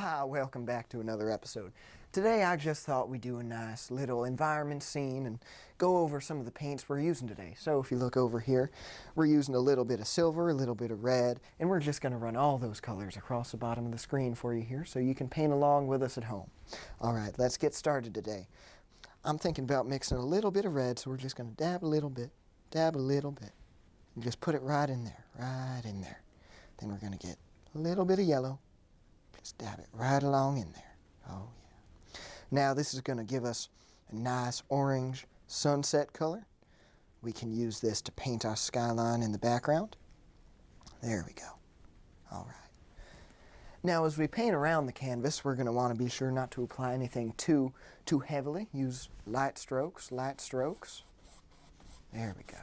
Hi, welcome back to another episode. Today I just thought we'd do a nice little environment scene and go over some of the paints we're using today. So if you look over here, we're using a little bit of silver, a little bit of red, and we're just going to run all those colors across the bottom of the screen for you here so you can paint along with us at home. Alright, let's get started today. I'm thinking about mixing a little bit of red, so we're just going to dab a little bit, and just put it right in there, Then we're going to get a little bit of yellow. Just dab it right along in there. Oh yeah. Now this is going to give us a nice orange sunset color. We can use this to paint our skyline in the background. There we go. Alright. Now as we paint around the canvas, we're going to want to be sure not to apply anything too heavily. Use light strokes. There we go.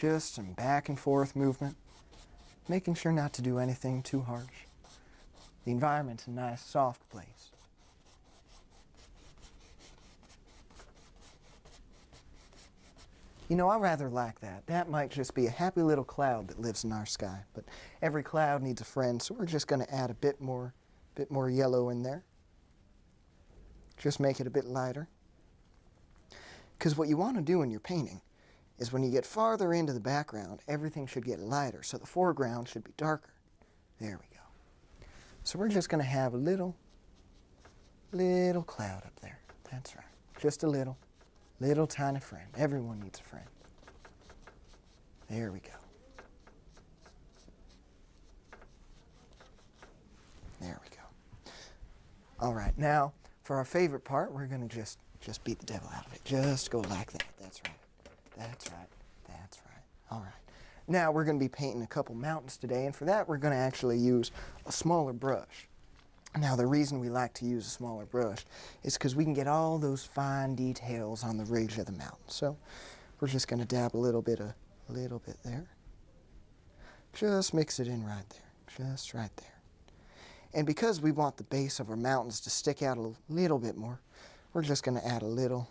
Just some back and forth movement, making sure not to do anything too harsh. The environment's a nice soft place. You know, I rather like that. That might just be a happy little cloud that lives in our sky, but every cloud needs a friend, so we're just going to add a bit more yellow in there. Just make it a bit lighter. Because what you want to do in your painting is when you get farther into the background, everything should get lighter, so the foreground should be darker. There we go. So we're just going to have a little cloud up there. That's right. Just a little tiny friend. Everyone needs a friend. There we go. There we go. All right, now for our favorite part, we're going to just beat the devil out of it. Just go like that. That's right. That's right. All right. Now we're going to be painting a couple mountains today, and for that we're going to actually use a smaller brush. Now the reason we like to use a smaller brush is because we can get all those fine details on the ridge of the mountain. So we're just going to dab a little bit there. Just mix it in right there. Just right there. And because we want the base of our mountains to stick out a little bit more, we're just going to add a little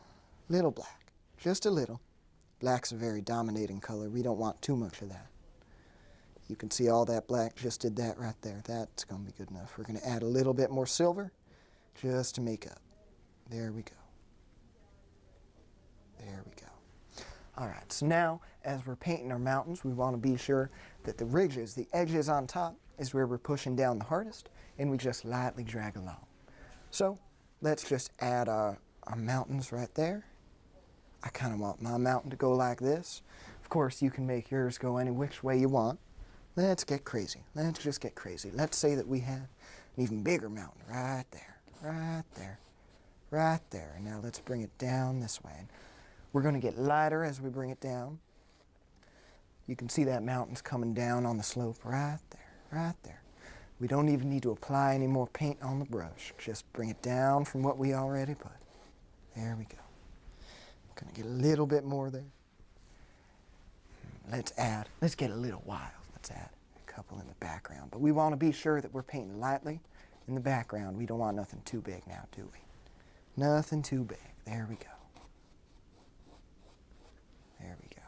black. Just a little. Black's a very dominating color. We don't want too much of that. You can see all that black just did that right there. That's going to be good enough. We're going to add a little bit more silver just to make up. There we go. There we go. Alright, so now as we're painting our mountains, we want to be sure that the ridges, the edges on top, is where we're pushing down the hardest, and we just lightly drag along. So let's just add our mountains right there. I kind of want my mountain to go like this. Of course, you can make yours go any which way you want. Let's get crazy. Let's just get crazy. Let's say that we have an even bigger mountain right there. And now let's bring it down this way. And we're going to get lighter as we bring it down. You can see that mountain's coming down on the slope right there. We don't even need to apply any more paint on the brush. Just bring it down from what we already put. There we go. Gonna get a little bit more there. Let's get a little wild. Let's add a couple in the background. But we want to be sure that we're painting lightly in the background. We don't want nothing too big now, do we? Nothing too big. There we go. There we go.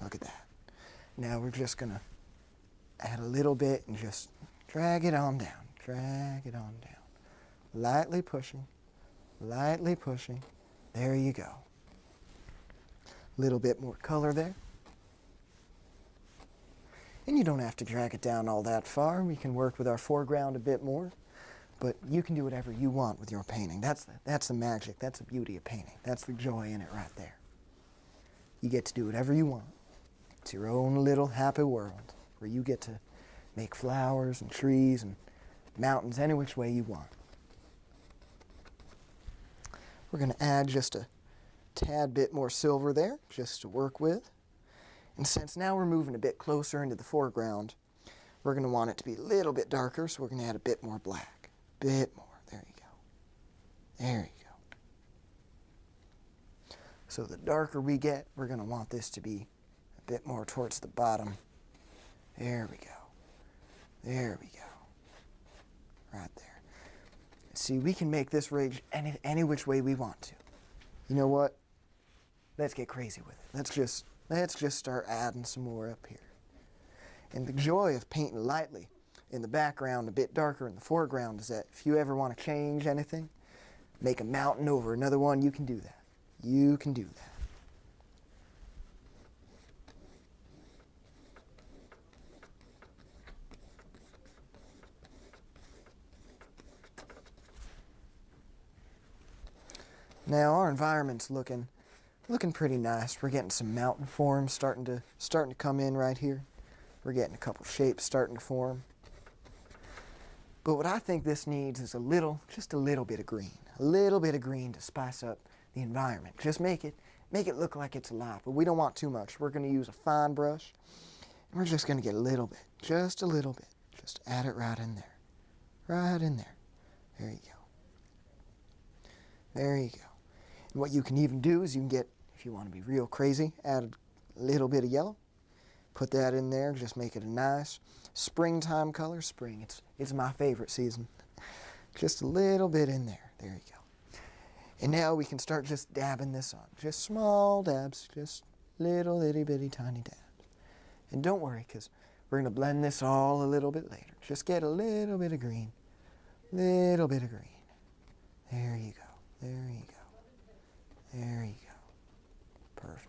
Look at that. Now we're just gonna add a little bit and just drag it on down. Lightly pushing. There you go. Little bit more color there. And you don't have to drag it down all that far. We can work with our foreground a bit more. But you can do whatever you want with your painting. That's the magic. That's the beauty of painting. That's the joy in it right there. You get to do whatever you want. It's your own little happy world where you get to make flowers and trees and mountains any which way you want. We're going to add just a tad bit more silver there, just to work with. And since now we're moving a bit closer into the foreground, we're going to want it to be a little bit darker, so we're going to add a bit more black. Bit more. There you go. There you go. So the darker we get, we're going to want this to be a bit more towards the bottom. There we go. There we go. Right there. See, we can make this ridge any which way we want to. You know what? Let's get crazy with it. Let's just Let's just start adding some more up here. And the joy of painting lightly in the background, a bit darker in the foreground, is that if you ever want to change anything, make a mountain over another one, you can do that. You can do that. Now our environment's looking pretty nice. We're getting some mountain forms starting to come in right here. We're getting a couple shapes starting to form. But what I think this needs is just a little bit of green. A little bit of green to spice up the environment. Just make it look like it's alive. But we don't want too much. We're going to use a fine brush. And we're just going to get a little bit. Just a little bit. Just add it right in there. Right in there. There you go. There you go. And what you can even do is you can get, if you want to be real crazy, add a little bit of yellow. Put that in there, just make it a nice springtime color. Spring, it's my favorite season. Just a little bit in there. There you go. And now we can start just dabbing this on. Just small dabs, just little itty bitty tiny dabs. And don't worry, because we're going to blend this all a little bit later. Just get a little bit of green. Little bit of green. There you go. There you go. There you go. Perfect.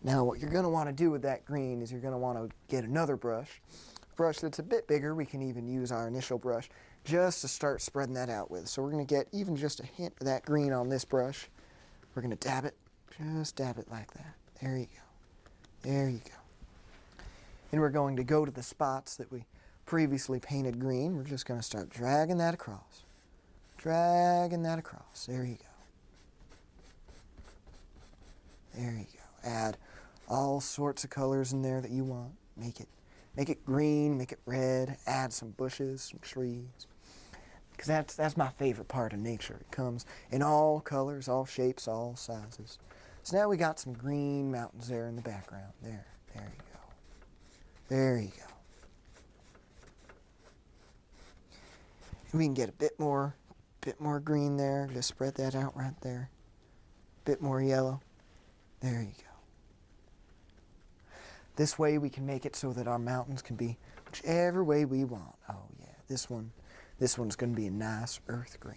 Now what you're going to want to do with that green is you're going to want to get another brush. A brush that's a bit bigger. We can even use our initial brush just to start spreading that out with. So we're going to get even just a hint of that green on this brush. We're going to dab it. Just dab it like that. There you go. There you go. And we're going to go to the spots that we previously painted green. We're just going to start dragging that across. Dragging that across. There you go. There you go. Add all sorts of colors in there that you want. Make it green, make it red, add some bushes, some trees. Because that's my favorite part of nature. It comes in all colors, all shapes, all sizes. So now we got some green mountains there in the background. There you go. There you go. And we can get a bit more green there. Just spread that out right there. Bit more yellow. There you go. This way we can make it so that our mountains can be whichever way we want. Oh yeah, this one's going to be a nice earth green.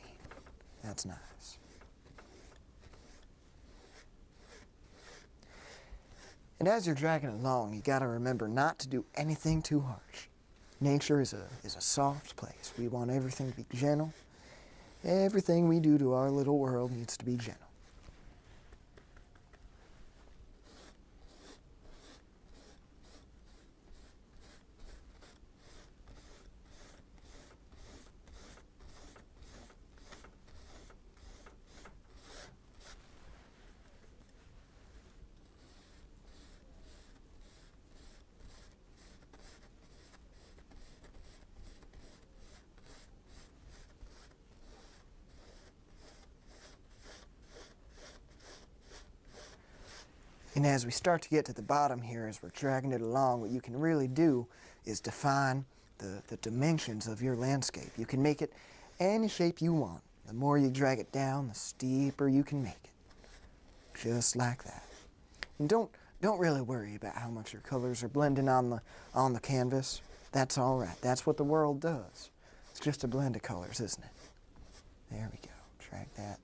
That's nice. And as you're dragging along, you got to remember not to do anything too harsh. Nature is a soft place. We want everything to be gentle. Everything we do to our little world needs to be gentle. And as we start to get to the bottom here, as we're dragging it along, what you can really do is define the dimensions of your landscape. You can make it any shape you want. The more you drag it down, the steeper you can make it. Just like that. And don't really worry about how much your colors are blending on the canvas. That's all right. That's what the world does. It's just a blend of colors, isn't it? There we go. Drag that.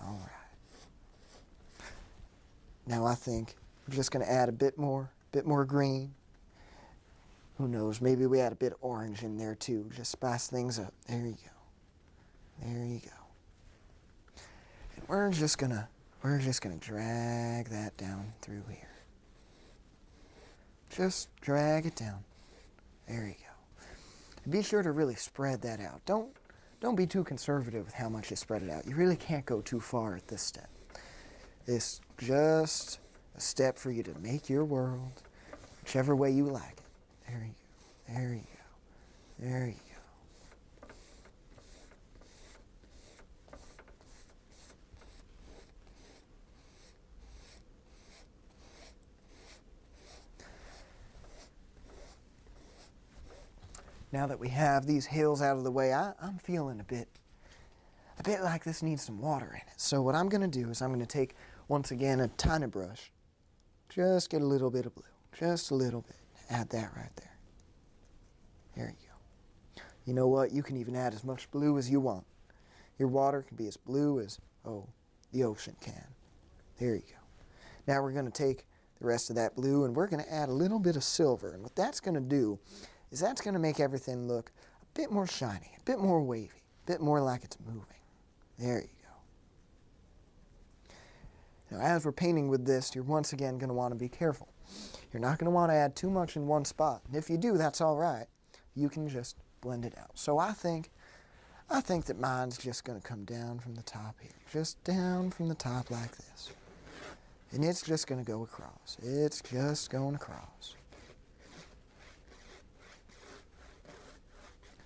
All right. Now I think we're just going to add a bit more green. Who knows, maybe we add a bit of orange in there too. Just spice things up. There you go. There you go. And we're just gonna drag that down through here. Just drag it down. There you go. And be sure to really spread that out. Don't be too conservative with how much you spread it out. You really can't go too far at this step. It's just a step for you to make your world whichever way you like it. There you go. There you go. There you go. Now that we have these hills out of the way, I'm feeling a bit like this needs some water in it. So what I'm going to do is I'm going to take, once again, a tiny brush, Just get a little bit of blue. Just a little bit. Add that right there. There you go. You know what? You can even add as much blue as you want. Your water can be as blue as, oh, the ocean can. There you go. Now we're going to take the rest of that blue and we're going to add a little bit of silver. And what that's going to do is that's going to make everything look a bit more shiny, a bit more wavy, a bit more like it's moving. There you go. Now as we're painting with this, you're once again going to want to be careful. You're not going to want to add too much in one spot. And if you do, that's all right. You can just blend it out. So I think that mine's just going to come down from the top here. Just down from the top like this. And it's just going to go across. It's just going across.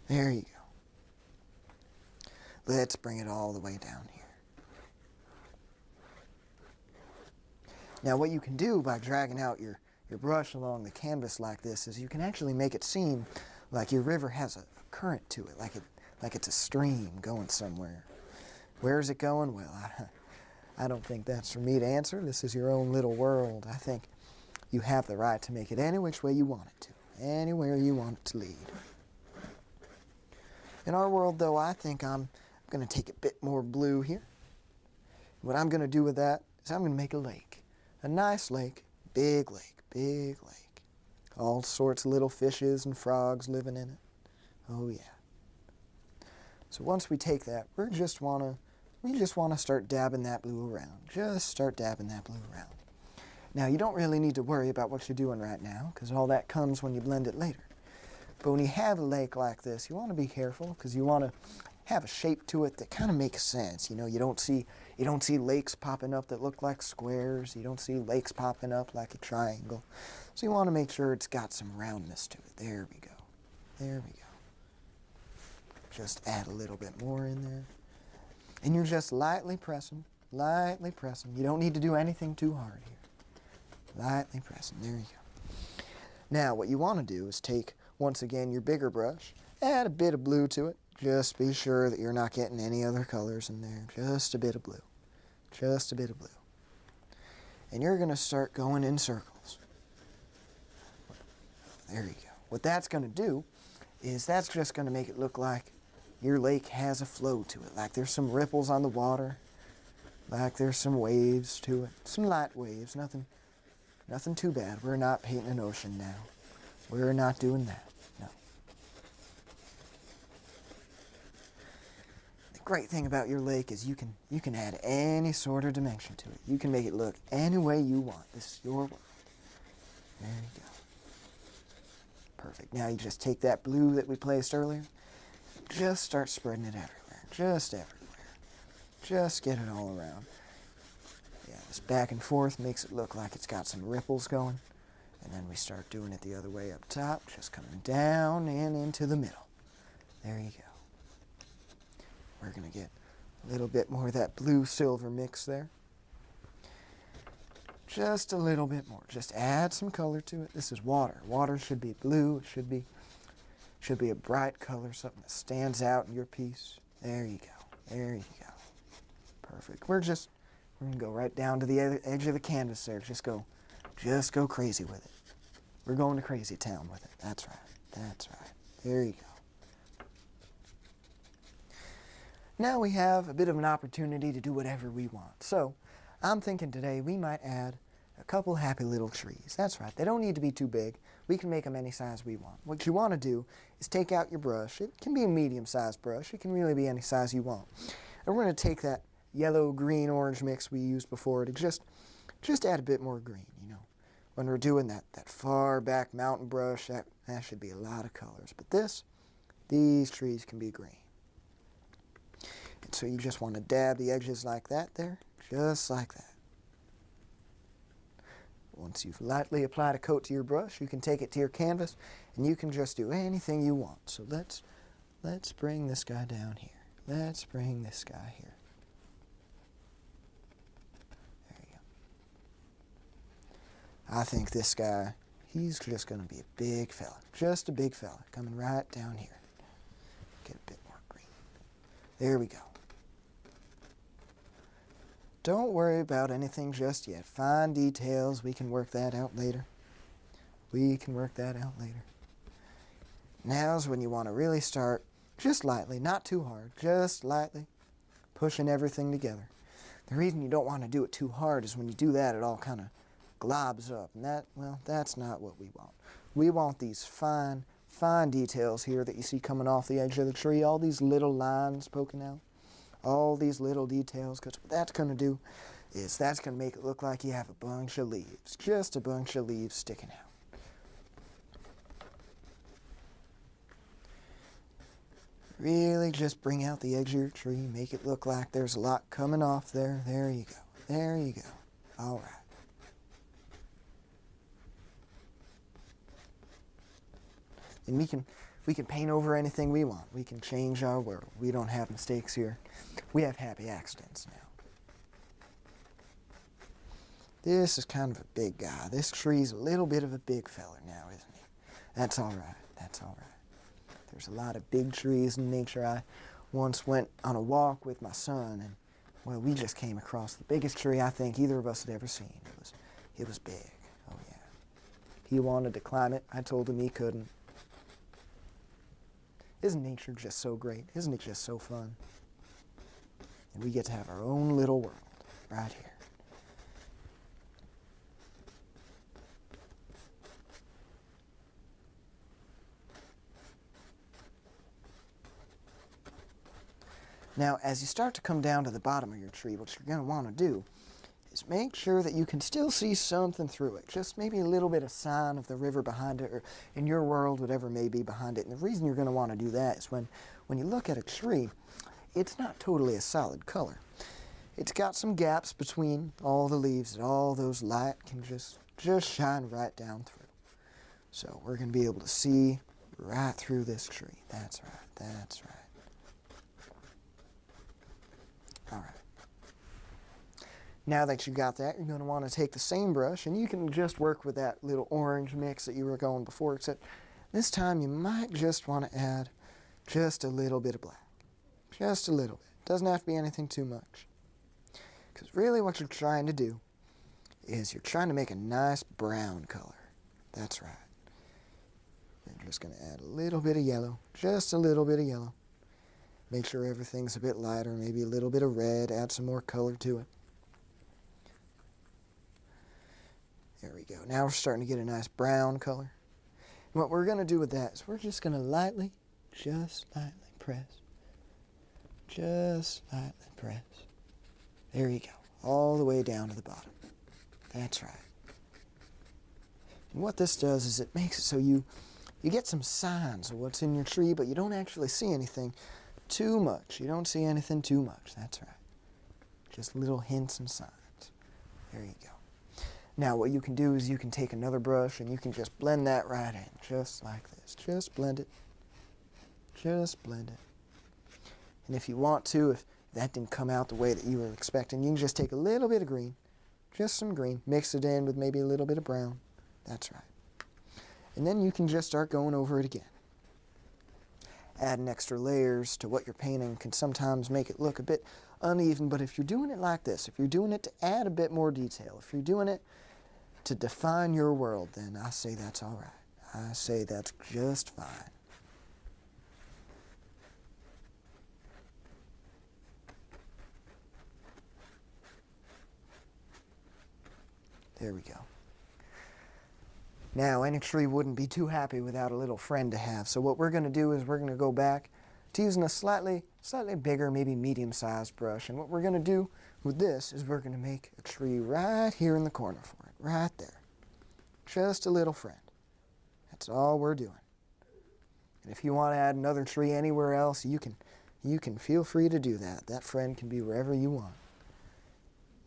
There you go. Let's bring it all the way down here. Now what you can do by dragging out your brush along the canvas like this is you can actually make it seem like your river has a current to it, like it's a stream going somewhere. Where is it going? Well, I don't think that's for me to answer. This is your own little world. I think you have the right to make it any which way you want it to, anywhere you want it to lead. In our world, though, I think I'm going to take a bit more blue here. What I'm going to do with that is I'm going to make a lake. A nice lake, big lake, big lake. All sorts of little fishes and frogs living in it. Oh yeah. So once we take that, we just want to start dabbing that blue around. Just start dabbing that blue around. Now you don't really need to worry about what you're doing right now, because all that comes when you blend it later. But when you have a lake like this, you want to be careful, because you want to have a shape to it that kind of makes sense. You know, you don't see lakes popping up that look like squares. You don't see lakes popping up like a triangle. So you want to make sure it's got some roundness to it. There we go. There we go. Just add a little bit more in there. And you're just lightly pressing, lightly pressing. You don't need to do anything too hard here. Lightly pressing. There you go. Now what you want to do is take, once again, your bigger brush, add a bit of blue to it. Just be sure that you're not getting any other colors in there. Just a bit of blue. Just a bit of blue. And you're going to start going in circles. There you go. What that's going to do is that's just going to make it look like your lake has a flow to it. Like there's some ripples on the water. Like there's some waves to it. Some light waves. Nothing too bad. We're not painting an ocean now. We're not doing that. No. Great thing about your lake is you can add any sort of dimension to it. You can make it look any way you want. This is your world. There you go. Perfect. Now you just take that blue that we placed earlier, just start spreading it everywhere. Just everywhere. Just get it all around. Yeah, this back and forth makes it look like it's got some ripples going. And then we start doing it the other way up top, just coming down and into the middle. There you go. We're going to get a little bit more of that blue-silver mix there. Just a little bit more. Just add some color to it. This is water. Water should be blue. It should be a bright color, something that stands out in your piece. There you go. There you go. Perfect. We're going to go right down to the edge of the canvas there. Just go crazy with it. We're going to crazy town with it. That's right. That's right. There you go. Now we have a bit of an opportunity to do whatever we want. So I'm thinking today we might add a couple happy little trees. That's right. They don't need to be too big. We can make them any size we want. What you want to do is take out your brush. It can be a medium-sized brush. It can really be any size you want. And we're going to take that yellow, green, orange mix we used before to just add a bit more green, you know. When we're doing that far back mountain brush, that should be a lot of colors. But these trees can be green. And so you just want to dab the edges like that there, just like that. Once you've lightly applied a coat to your brush, you can take it to your canvas and you can just do anything you want. So let's bring this guy down here. Let's bring this guy here. There you go. I think this guy, he's just going to be a big fella. Just a big fella coming right down here. Get a bit more green. There we go. Don't worry about anything just yet. Fine details, we can work that out later. We can work that out later. Now's when you want to really start, just lightly, not too hard, just lightly, pushing everything together. The reason you don't want to do it too hard is when you do that, it all kind of globs up. And that's not what we want. We want these fine details here that you see coming off the edge of the tree, all these little lines poking out, all these little details, because what that's going to do is that's going to make it look like you have a bunch of leaves, just a bunch of leaves sticking out. Really just bring out the edge of your tree, make it look like there's a lot coming off there. There you go. There you go. All right. And we can paint over anything we want. We can change our world. We don't have mistakes here. We have happy accidents now. This is kind of a big guy. This tree's a little bit of a big feller now, isn't he? That's all right. That's all right. There's a lot of big trees in nature. I once went on a walk with my son, and, well, we just came across the biggest tree I think either of us had ever seen. It was big. Oh, yeah. He wanted to climb it. I told him he couldn't. Isn't nature just so great? Isn't it just so fun? And we get to have our own little world right here. Now, as you start to come down to the bottom of your tree, what you're going to want to do is make sure that you can still see something through it. Just maybe a little bit of sign of the river behind it, or in your world, whatever may be behind it. And the reason you're going to want to do that is when you look at a tree, it's not totally a solid color. It's got some gaps between all the leaves, and all those light can just shine right down through. So we're going to be able to see right through this tree. That's right. That's right. All right. Now that you got that, you're going to want to take the same brush, and you can just work with that little orange mix that you were going before, except this time you might just want to add just a little bit of black. Just a little bit. Doesn't have to be anything too much. Because really what you're trying to do is you're trying to make a nice brown color. That's right. You're just going to add a little bit of yellow, just a little bit of yellow. Make sure everything's a bit lighter, maybe a little bit of red, add some more color to it. There we go. Now we're starting to get a nice brown color. And what we're going to do with that is we're just going to lightly, just lightly press. Just lightly press. There you go. All the way down to the bottom. That's right. And what this does is it makes it so you get some signs of what's in your tree, but you don't actually see anything too much. You don't see anything too much. That's right. Just little hints and signs. There you go. Now what you can do is you can take another brush and you can just blend that right in, just like this. Just blend it. Just blend it. And if you want to, if that didn't come out the way that you were expecting, you can just take a little bit of green, just some green, mix it in with maybe a little bit of brown. That's right. And then you can just start going over it again. Adding extra layers to what you're painting can sometimes make it look a bit uneven, but if you're doing it like this, if you're doing it to add a bit more detail, if you're doing it to define your world, then I say that's all right. I say that's just fine. There we go. Now, any tree wouldn't be too happy without a little friend to have. So what we're going to do is we're going to go back to using a slightly bigger, maybe medium-sized brush. And what we're going to do with this is we're going to make a tree right here in the corner for it, right there. Just a little friend. That's all we're doing. And if you want to add another tree anywhere else, you can feel free to do that. That friend can be wherever you want.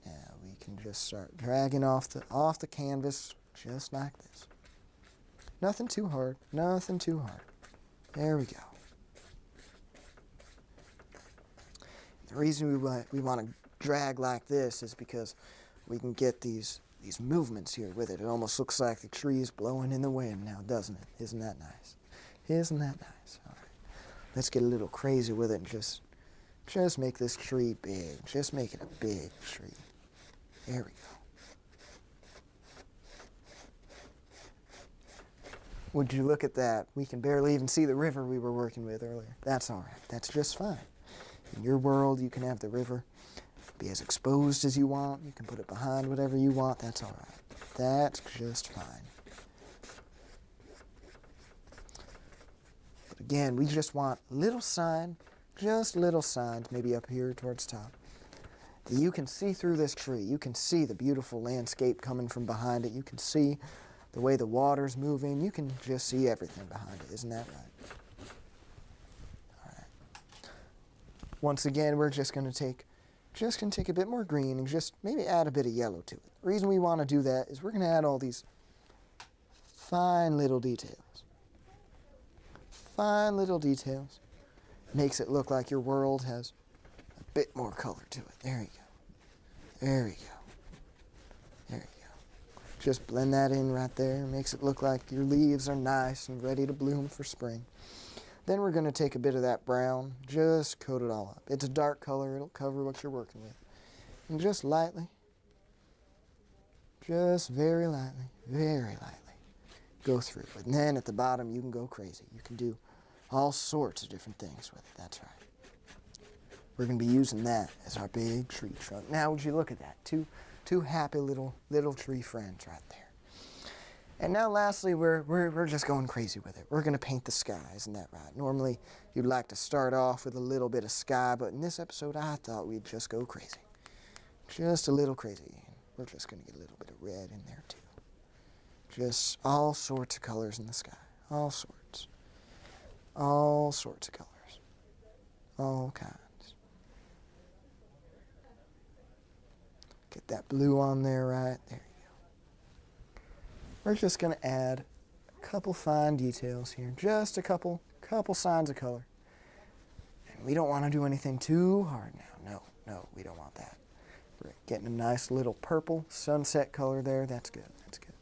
Now we can just start dragging off the canvas just like this. Nothing too hard, nothing too hard. There we go. The reason we want to drag like this is because we can get these movements here with it. It almost looks like the tree is blowing in the wind now, doesn't it? Isn't that nice? Isn't that nice? All right. Let's get a little crazy with it and just make this tree big. Just make it a big tree. There we go. Would you look at that? We can barely even see the river we were working with earlier. That's all right. That's just fine. In your world, you can have the river be as exposed as you want. You can put it behind whatever you want. That's all right. That's just fine. But again, we just want little sign, just little signs, maybe up here towards the top. You can see through this tree. You can see the beautiful landscape coming from behind it. You can see the way the water's moving. You can just see everything behind it. Isn't that right? All right. Once again, we're just going to take a bit more green and just maybe add a bit of yellow to it. The reason we want to do that is we're going to add all these fine little details. Fine little details. Makes it look like your world has a bit more color to it. There you go. There you go. There you go. Just blend that in right there. Makes it look like your leaves are nice and ready to bloom for spring. Then we're going to take a bit of that brown, just coat it all up. It's a dark color. It'll cover what you're working with. And just lightly, just very lightly, go through. And then at the bottom, you can go crazy. You can do all sorts of different things with it. That's right. We're going to be using that as our big tree trunk. Now, would you look at that? Two happy little tree friends right there. And now, lastly, we're just going crazy with it. We're going to paint the sky, isn't that right? Normally, you'd like to start off with a little bit of sky, but in this episode, I thought we'd just go crazy. Just a little crazy. We're just going to get a little bit of red in there, too. Just all sorts of colors in the sky. All sorts. All sorts of colors. All kinds. Get that blue on there right there. We're just going to add a couple fine details here. Just a couple signs of color. And we don't want to do anything too hard now. No, we don't want that. We're getting a nice little purple sunset color there. That's good. That's good.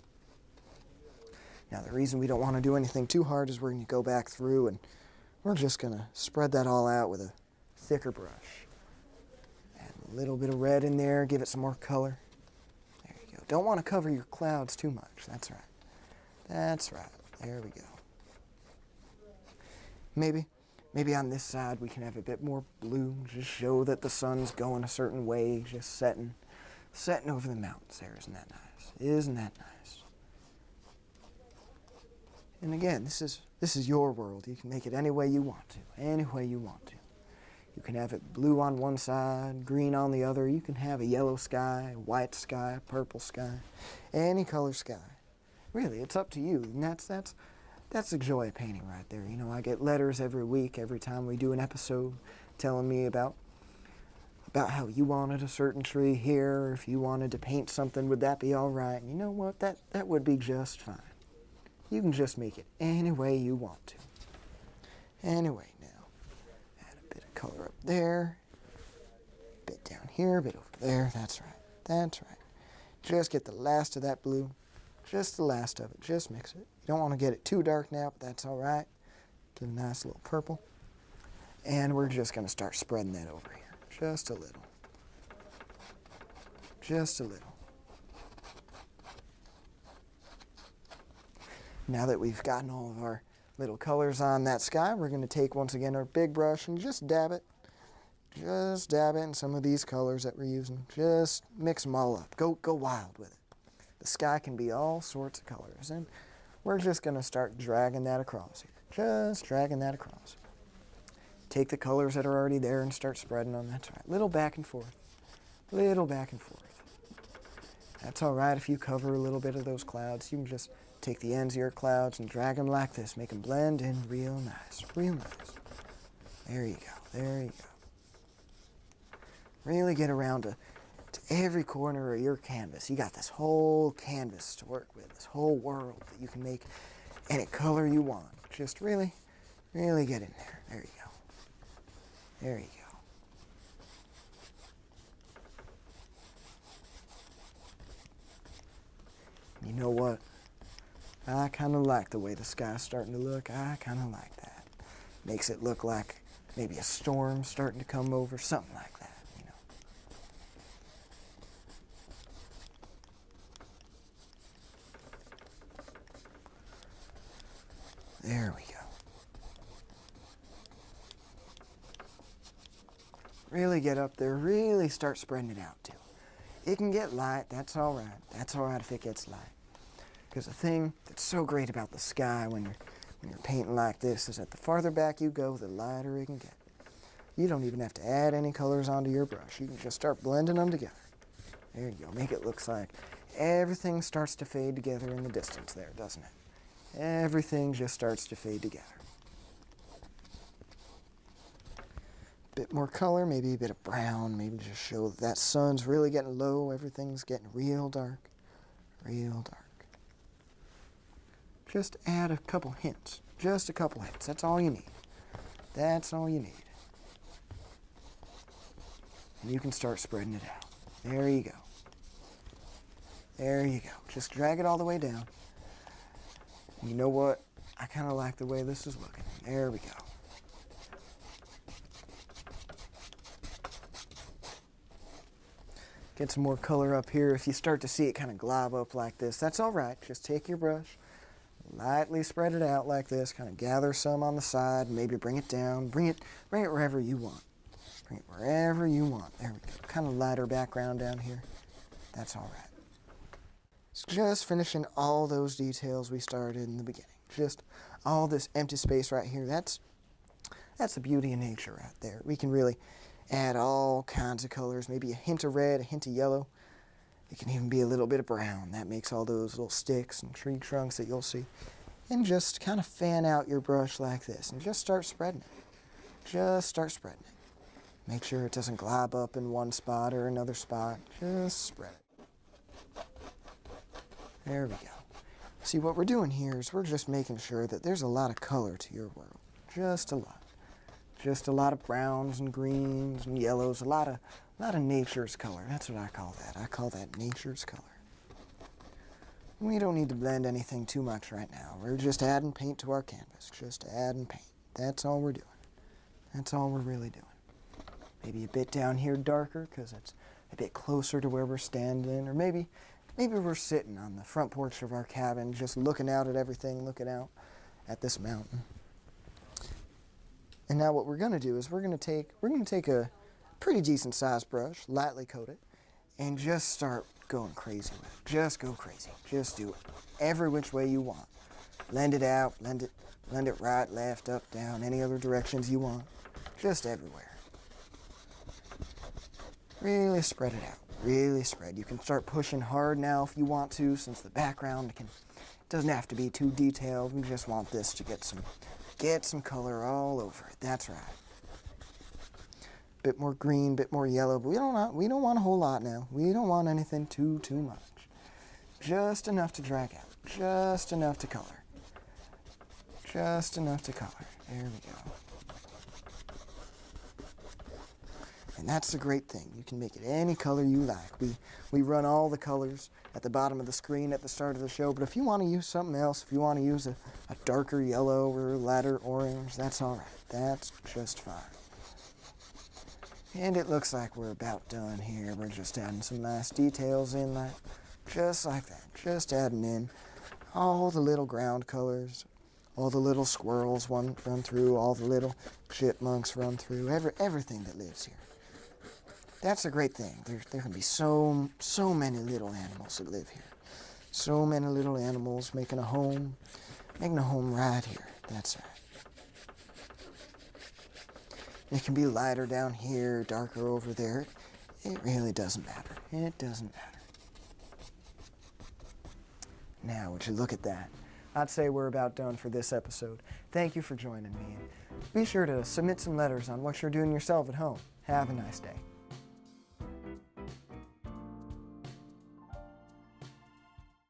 Now, the reason we don't want to do anything too hard is we're going to go back through and we're just going to spread that all out with a thicker brush. Add a little bit of red in there. Give it some more color. Don't want to cover your clouds too much. That's right. That's right. There we go. Maybe on this side we can have a bit more blue. Just show that the sun's going a certain way. Just setting over the mountains there. Isn't that nice? Isn't that nice? And again, this is your world. You can make it any way you want to. Any way you want to. You can have it blue on one side, green on the other. You can have a yellow sky, white sky, purple sky, any color sky. Really, it's up to you. And that's the joy of painting right there. You know, I get letters every week, every time we do an episode, telling me about how you wanted a certain tree here, or if you wanted to paint something, would that be all right? And you know what? That would be just fine. You can just make it any way you want to. Anyway, now. Color up there, a bit down here, a bit over there. That's right. That's right. Just get the last of that blue, just the last of it. Just mix it. You don't want to get it too dark now, but that's all right. Get a nice little purple. And we're just going to start spreading that over here. Just a little. Just a little. Now that we've gotten all of our little colors on that sky, we're going to take once again our big brush and just dab it. Just dab it in some of these colors that we're using. Just mix them all up. Go wild with it. The sky can be all sorts of colors, and we're just going to start dragging that across here. Just dragging that across. Take the colors that are already there and start spreading them. That's right. Little back and forth. Little back and forth. That's all right if you cover a little bit of those clouds. You can just take the ends of your clouds and drag them like this. Make them blend in real nice. Real nice. There you go. There you go. Really get around to every corner of your canvas. You got this whole canvas to work with. This whole world that you can make any color you want. Just really get in there. There you go. There you go. You know what? I kind of like the way the sky's starting to look. I kind of like that. Makes it look like maybe a storm starting to come over, something like that, you know. There we go. Really get up there, really start spreading it out too. It can get light, that's all right. That's all right if it gets light. Because the thing that's so great about the sky when you're painting like this is that the farther back you go, the lighter it can get. You don't even have to add any colors onto your brush. You can just start blending them together. There you go. Make it look like everything starts to fade together in the distance there, doesn't it? Everything just starts to fade together. Bit more color, maybe a bit of brown, maybe just show that sun's really getting low, everything's getting real dark, real dark. Just add a couple hints, just a couple hints, that's all you need. That's all you need. And you can start spreading it out. There you go. There you go. Just drag it all the way down. And you know what? I kind of like the way this is looking. There we go. Get some more color up here. If you start to see it kind of glob up like this, that's all right. Just take your brush, lightly spread it out like this, kind of gather some on the side, maybe bring it down, bring it wherever you want. Bring it wherever you want. There we go. Kind of lighter background down here. That's all right. It's just finishing all those details we started in the beginning. Just all this empty space right here. That's the beauty of nature right there. We can really add all kinds of colors, maybe a hint of red, a hint of yellow. It can even be a little bit of brown. That makes all those little sticks and tree trunks that you'll see. And just kind of fan out your brush like this and just start spreading it. Just start spreading it. Make sure it doesn't glob up in one spot or another spot. Just spread it. There we go. See, what we're doing here is we're just making sure that there's a lot of color to your world. Just a lot. Just a lot of browns and greens and yellows, a lot of nature's color. That's what I call that. I call that nature's color. We don't need to blend anything too much right now. We're just adding paint to our canvas. Just adding paint. That's all we're doing. That's all we're really doing. Maybe a bit down here darker because it's a bit closer to where we're standing. Or maybe we're sitting on the front porch of our cabin just looking out at everything, looking out at this mountain. And now what we're going to do is we're going to take a pretty decent sized brush, lightly coat it, and just start going crazy with it. Just go crazy. Just do it every which way you want. Blend it out, blend it right, left, up, down, any other directions you want. Just everywhere. Really spread it out. Really spread. You can start pushing hard now if you want to, since the background doesn't have to be too detailed. We just want this to get some color all over it. That's right. Bit more green, bit more yellow, but we don't want a whole lot now. We don't want anything too much. Just enough to drag out. Just enough to color. Just enough to color. There we go. And that's the great thing. You can make it any color you like. We run all the colors at the bottom of the screen at the start of the show, but if you want to use something else, if you want to use a darker yellow or a lighter orange, that's all right. That's just fine. And it looks like we're about done here. We're just adding some nice details in, just like that. Just adding in all the little ground colors, all the little squirrels run through, all the little chipmunks run through, everything that lives here. That's a great thing. There can be so many little animals that live here. So many little animals making a home right here. That's right. It can be lighter down here, darker over there. It really doesn't matter. It doesn't matter. Now, would you look at that? I'd say we're about done for this episode. Thank you for joining me. Be sure to submit some letters on what you're doing yourself at home. Have a nice day.